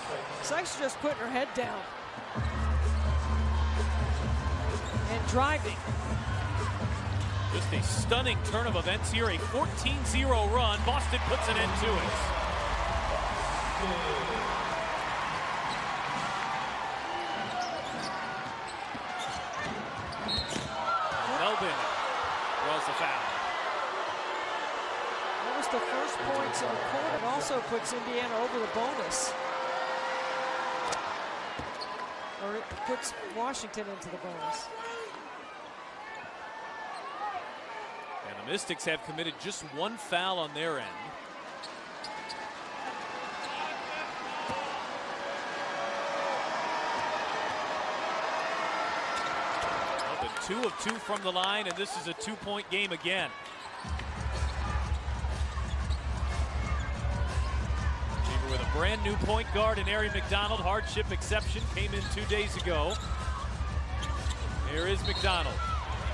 Sykes just putting her head down and driving. Just a stunning turn of events here, a 14-0 run. Boston puts an end to it. Melvin draws the foul. That was the first points in the quarter. It also puts Indiana over the bonus. Or it puts Washington into the bonus. And the Mystics have committed just one foul on their end. Melvin 2 of 2 from the line, and this is a 2-point game again. With a brand new point guard in Ari McDonald. Hardship exception came in 2 days ago. Here is McDonald.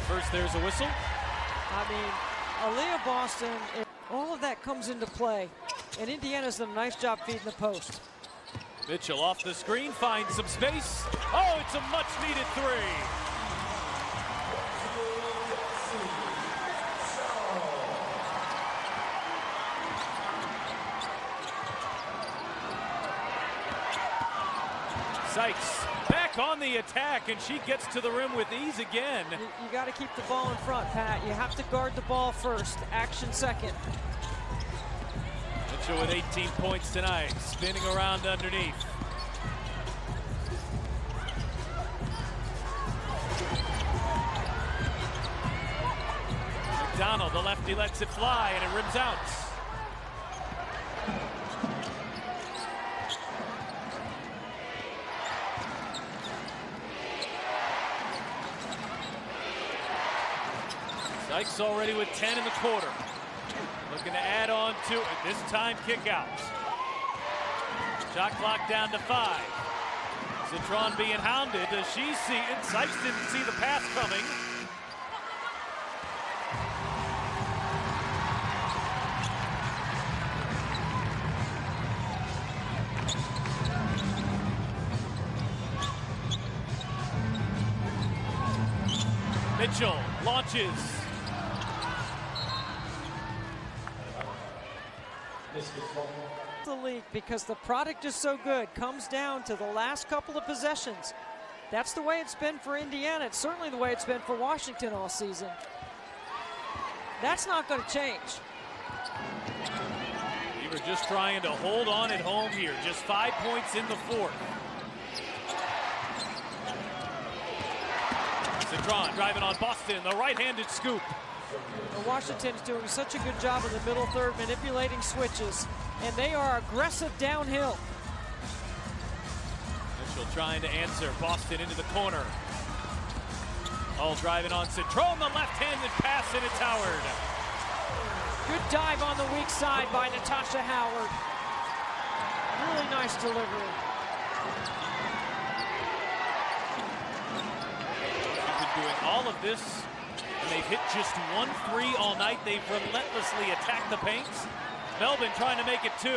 First there's a whistle. I mean, Aaliyah Boston, all of that comes into play. And Indiana's done a nice job feeding the post. Mitchell off the screen, finds some space. Oh, it's a much needed 3. Sykes back on the attack, and she gets to the rim with ease again. You got to keep the ball in front, Pat. You have to guard the ball first, action second. Mitchell with 18 points tonight, spinning around underneath. McDonald, the lefty, lets it fly, and it rims out. Sykes already with 10 in the quarter. Looking to add on to it. This time kick out. Shot clock down to 5. Citron being hounded. Does she see it? Sykes didn't see the pass coming. Mitchell launches. The league, because the product is so good, comes down to the last couple of possessions. That's the way it's been for Indiana. It's certainly the way it's been for Washington all season. That's not going to change. We were just trying to hold on at home here. Just 5 points in the fourth. Citron driving on Boston, the right-handed scoop. Washington's doing such a good job in the middle third, manipulating switches, and they are aggressive downhill. Mitchell trying to answer. Boston into the corner. All driving on Citron, the left-handed pass, and it's Howard. Good dive on the weak side by Natasha Howard. Really nice delivery. She's been doing all of this. And they've hit just 1 3 all night. They've relentlessly attacked the paint. Melvin trying to make it 2.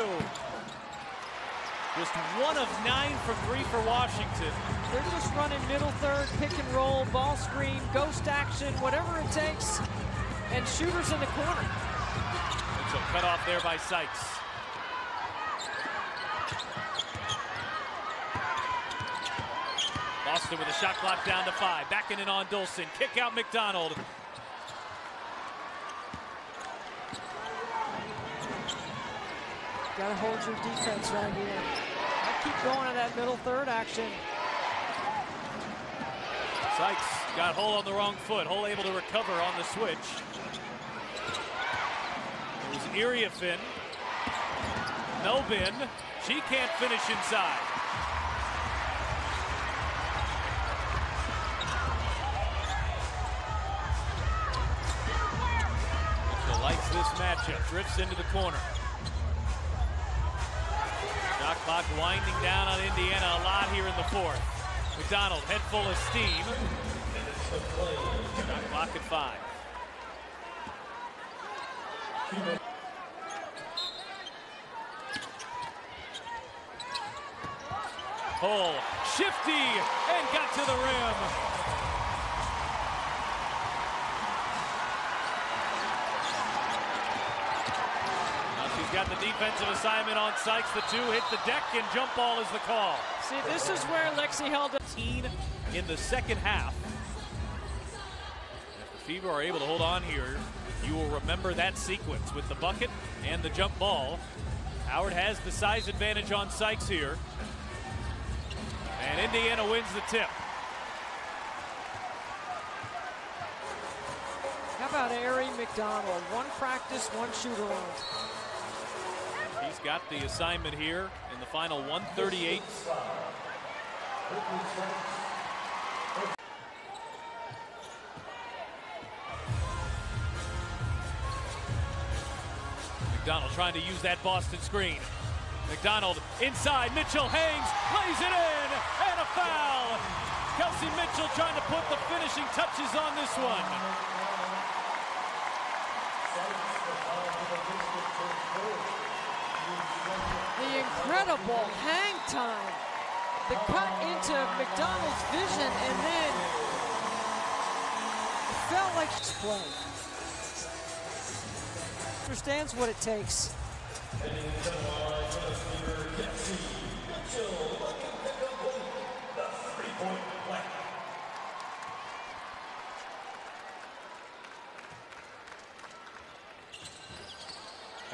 Just 1 of 9 from 3 for Washington. They're just running middle third, pick and roll, ball screen, ghost action, whatever it takes, and shooters in the corner. Mitchell cut off there by Sykes. Boston with a shot clock down to 5. Backing it on Dolson. Kick out McDonald. Gotta hold your defense right here. I keep going to that middle third action. Sykes got Hull on the wrong foot. Hull able to recover on the switch. It was Iriafin. Melvin. She can't finish inside. Mitchell likes this matchup. Drifts into the corner. Shot clock winding down on Indiana a lot here in the fourth. McDonald, head full of steam. Shot clock at 5. Hull, shifty, and got to the rim. Now she's got the defensive assignment on Sykes. The 2 hit the deck, and jump ball is the call. See, this is where Lexi held it. In the second half. If the Fever are able to hold on here, you will remember that sequence with the bucket and the jump ball. Howard has the size advantage on Sykes here. And Indiana wins the tip. How about Ari McDonald? 1 practice, 1 shoot around. He's got the assignment here in the final 138. McDonald trying to use that Boston screen. McDonald inside, Mitchell hangs, plays it in, and a foul. Kelsey Mitchell trying to put the finishing touches on this one. The incredible hang time. The cut into McDonald's vision, and then it felt like it's play. Understands what it takes.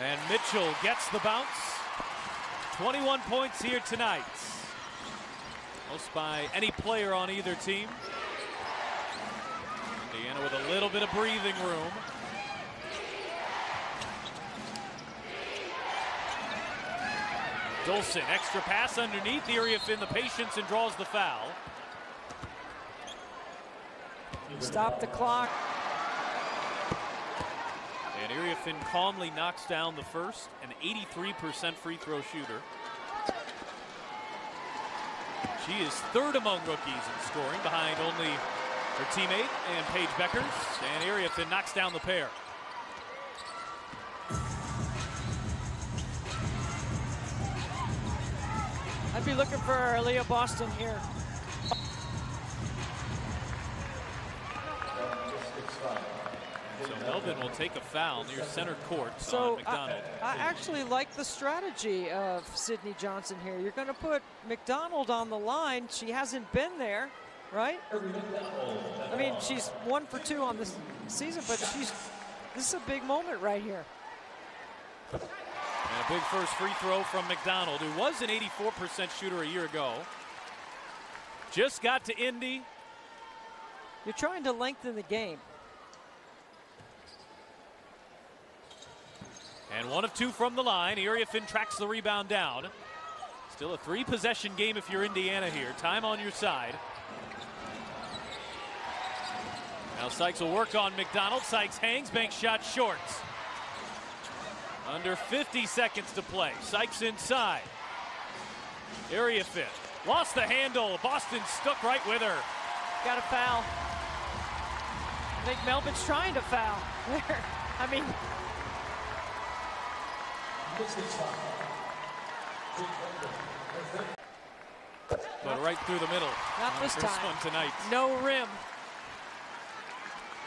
And Mitchell gets the bounce. 21 points here tonight. Most by any player on either team. Indiana with a little bit of breathing room. Dolson, extra pass underneath. Iriafin the patience and draws the foul. Stop the clock. And Iriafin calmly knocks down the first, an 83% free throw shooter. She is 3rd among rookies in scoring, behind only her teammate and Paige Beckers. And Iriafin knocks down the pair. I'd be looking for Leah Boston here. So Melvin will take a foul near center court on McDonald. I actually like the strategy of Sydney Johnson here. You're going to put McDonald on the line. She hasn't been there, right? I mean, she's 1 for 2 on this season, but this is a big moment right here. And a big first free throw from McDonald, who was an 84% shooter a year ago. Just got to Indy. You're trying to lengthen the game. And 1 of 2 from the line. Iriafin tracks the rebound down. Still a 3-possession game if you're Indiana here. Time on your side. Now Sykes will work on McDonald. Sykes hangs, bank shot short. Under 50 seconds to play. Sykes inside. Iriafin lost the handle. Boston stuck right with her. Got a foul. I think Melvin's trying to foul. I mean, but right through the middle. Not this time. One tonight. No rim.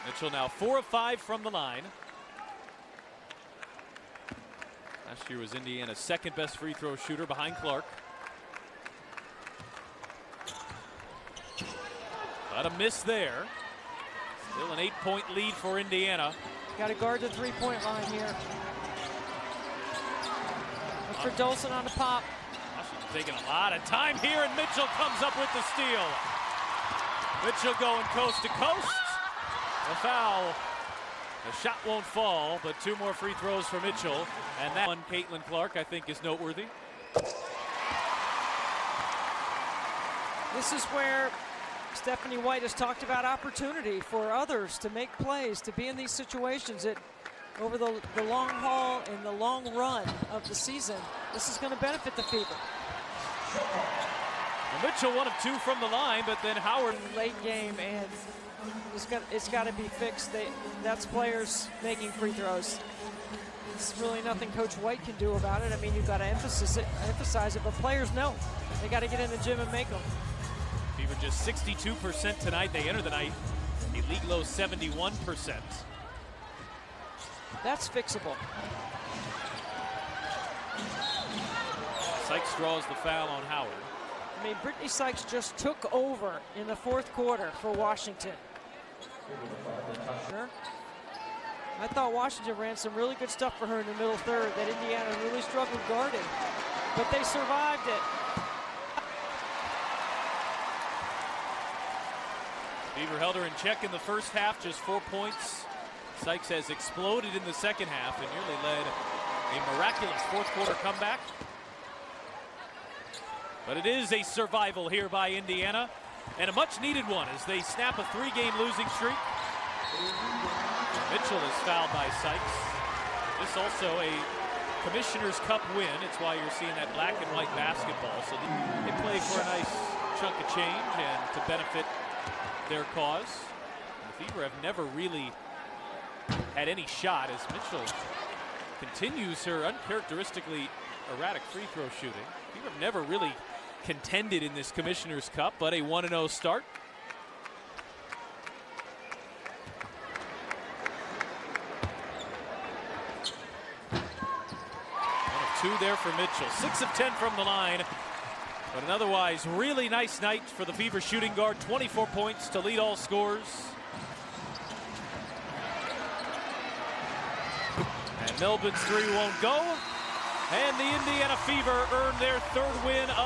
Mitchell now 4 of 5 from the line. Last year was Indiana's second best free throw shooter behind Clark. But a miss there. Still an 8-point lead for Indiana. Got to guard the three-point line here. Look for Dolson on the pop. Washington taking a lot of time here, and Mitchell comes up with the steal. Mitchell going coast to coast. The foul. The shot won't fall, but 2 more free throws for Mitchell. And that one, Caitlin Clark, I think is noteworthy. This is where Stephanie White has talked about opportunity for others to make plays, to be in these situations. Over the long haul and the long run of the season, this is going to benefit the Fever. Well, Mitchell 1 of 2 from the line, but then Howard. Late game, and it's got to be fixed. That's players making free throws. There's really nothing Coach White can do about it. I mean, you've got to emphasize it, but players know. They got to get in the gym and make them. Fever just 62% tonight. They enter the night a league low 71%. That's fixable. Sykes draws the foul on Howard. I mean, Brittany Sykes just took over in the 4th quarter for Washington. I thought Washington ran some really good stuff for her in the middle third that Indiana really struggled guarding, but they survived it. Fever held her in check in the first half, just 4 points. Sykes has exploded in the second half and nearly led a miraculous 4th quarter comeback. But it is a survival here by Indiana, and a much needed one as they snap a 3-game losing streak. Mitchell is fouled by Sykes. This also a Commissioner's Cup win. It's why you're seeing that black and white basketball. So they play for a nice chunk of change and to benefit their cause. The Fever have never really had any shot as Mitchell continues her uncharacteristically erratic free throw shooting. Fever have never really contended in this Commissioner's Cup, but a 1-0 start. 1 of 2 there for Mitchell. 6 of 10 from the line. But an otherwise really nice night for the Fever shooting guard. 24 points to lead all scores. And Melbourne's 3 won't go. And the Indiana Fever earn their 3rd win of